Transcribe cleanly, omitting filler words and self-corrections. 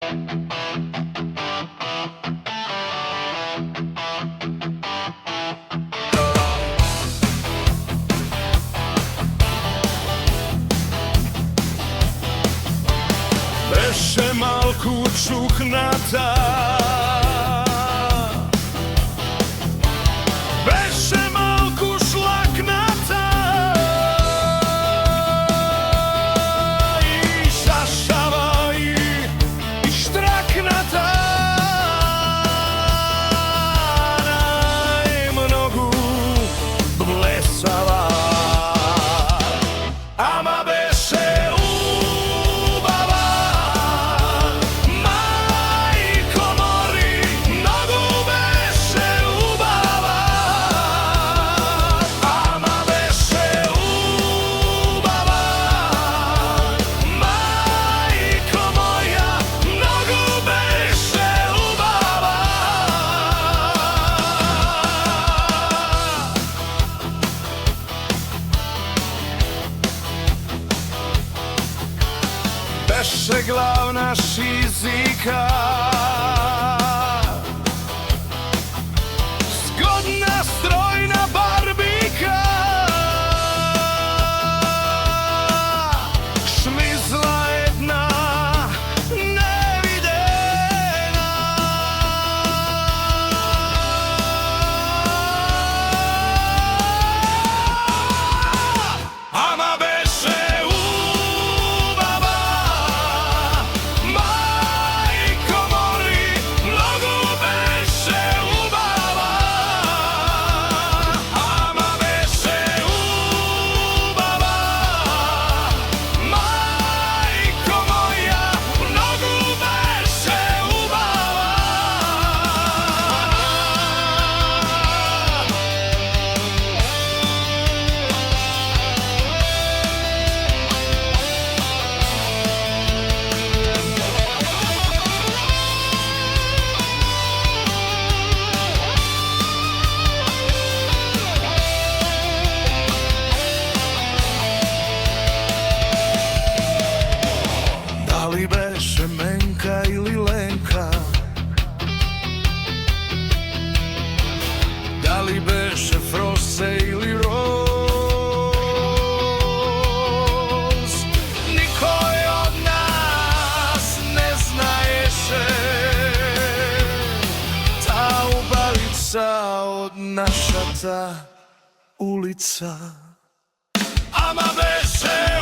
Beše malku čuhnata, beše malku šlaknata i šašava i štraknata, najmnogu blesava. Ama beše beše glavna šizika, zgodna strojna barbika, šmizla jedna nevidena. Ama beše da li beše Menka ili Lenka, da li beše Frose ili Roz, niko je od nas ne znaješe, ta ubavica od naša ta ulica. Ama beše